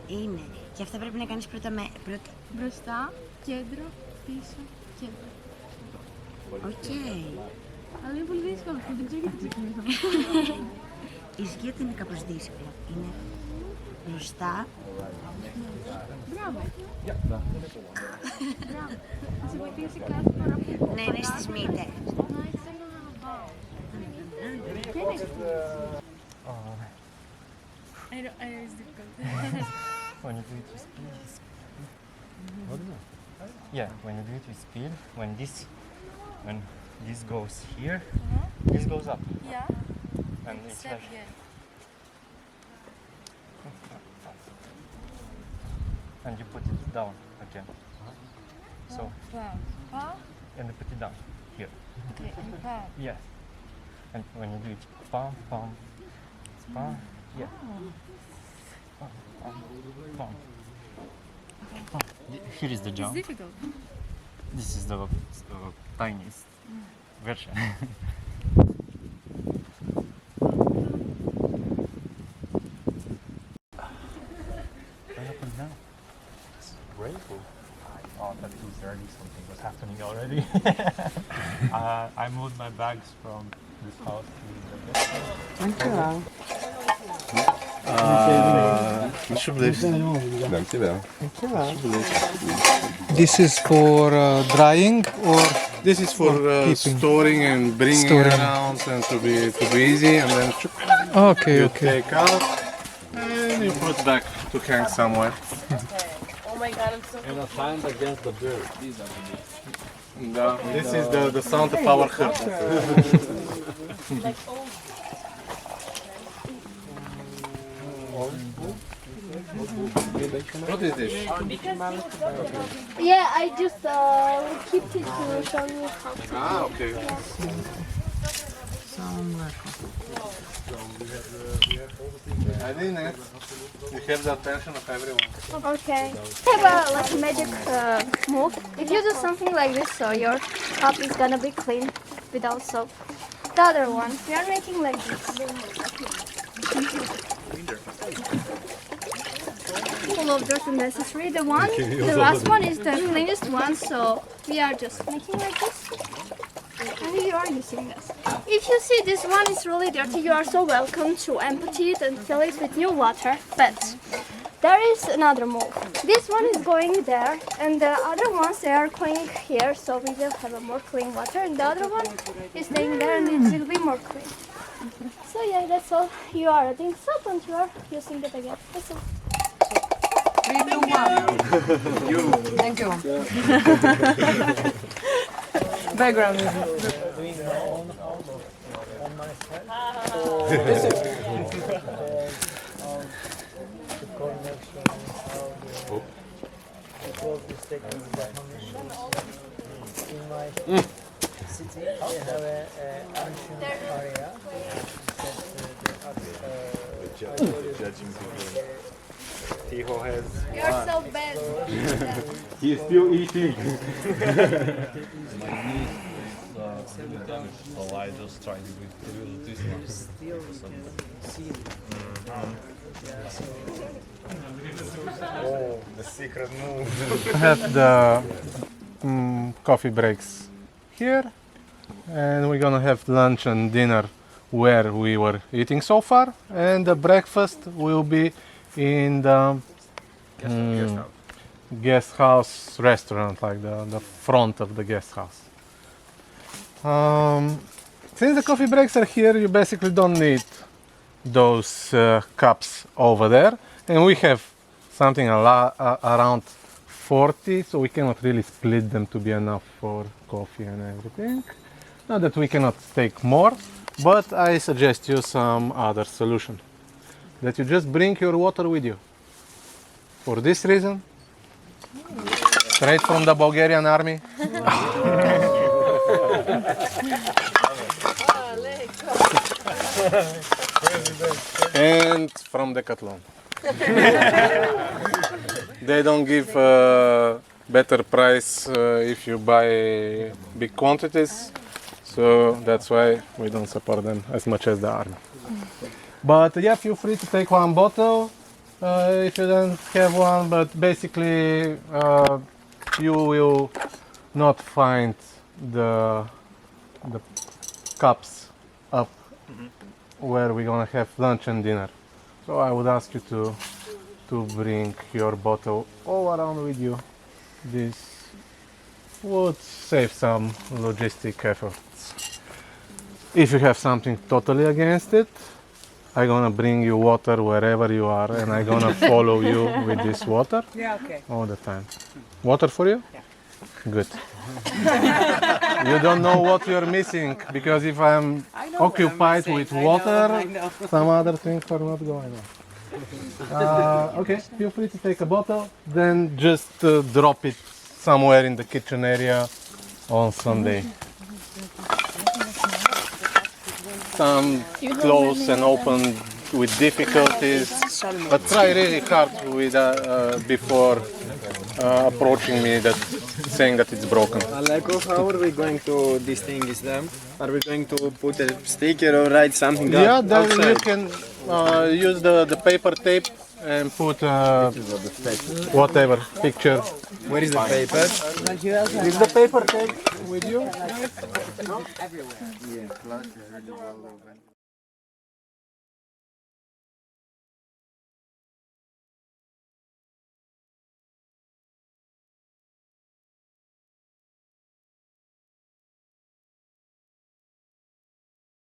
Είναι. Και αυτά πρέπει να κάνεις πρώτα με... Μπροστά, κέντρο, πίσω, κέντρο. Οκ. Αλλά είναι πολύ δύσκολο αυτό, δεν ξέρω γιατί ξεκινήσαμε. Η σκέτη είναι κάπως δύσκολα. Είναι μπροστά. Μπράβο. Μπράβο. Θα σε βοηθήσει κάθε φορά που... Ναι, είναι στις μύτες. I know it's difficult. When you do it with speed, yeah, when you do it with speed, when this goes here, this goes up. Yeah. And it's Step, like, yeah. and you put it down again. So, Palm. and you put it down here. Okay, and palm. Yes. And when you do it, palm, palm, palm, yeah. Palm, palm, palm. Palm. Here is the jump. It's difficult. This is the tiniest version. Grateful. Oh, that 2:30 something was happening already. I moved my bags from this house to the Dankjewel. Alsjeblieft. Dankjewel. This is for drying or This is for keeping? storing and bringing Storing. around and to be easy, and then Okay, you okay. take out and you put back to hang somewhere. Oh my god, I'm so... And a sign against the bird. These are the This is the sound of our heart. Like old. What is this? Yeah, I just keep it to show you how to Ah, okay. Samen werken. I in it, you have the attention of everyone. Okay. I have a like magic move. If you do something like this, so your cup is gonna be clean without soap. The other one, we are making like this. Full of dirt unnecessary. The last one is the cleanest one, so we are just making like this. And you are using this. If you see this one is really dirty, you are so welcome to empty it and fill it with new water. But there is another move. This one is going there, and the other ones they are going here, so we will have a more clean water. And the other one is staying there, and it will be more clean. So yeah, that's all. You are adding soap, and you are using it again. That's all. Thank you. Background music. City, they have an ancient area. Judging people. Tiho has. You're so bad. He is still eating. My knee is really damaged, so I just tried to use this one. Oh, the secret move. I have the coffee breaks here, and we're gonna have lunch and dinner where we were eating so far, and the breakfast will be in the guest house restaurant, like the front of the guest house. Since the coffee breaks are here, you basically don't need those cups over there, and we have something around 40, so we cannot really split them to be enough for coffee and everything. Not that we cannot take more, but I suggest you some other solution. That you just bring your water with you. For this reason, straight from the Bulgarian army. And from Decathlon. They don't give better price if you buy big quantities, so that's why we don't support them as much as the army. But yeah, feel free to take one bottle if you don't have one, but basically you will not find the cups up where we're gonna have lunch and dinner. So I would ask you to bring your bottle all around with you. This would save some logistic efforts. If you have something totally against it, I'm gonna bring you water wherever you are, and I'm gonna follow you with this water. Yeah, okay. All the time. Water for you? Yeah. Good. You don't know what you're missing, because if I'm occupied with water, some other things are not going on. Okay, feel free to take a bottle, then just drop it somewhere in the kitchen area on Sunday. Some close and open with difficulties, but try really hard with before approaching me, saying that it's broken. Aleko, how are we going to distinguish them? Are we going to put a sticker or write something Yeah, up then outside? you can use the paper tape and put whatever picture. Where is the paper? Is the paper tape with you? Yeah,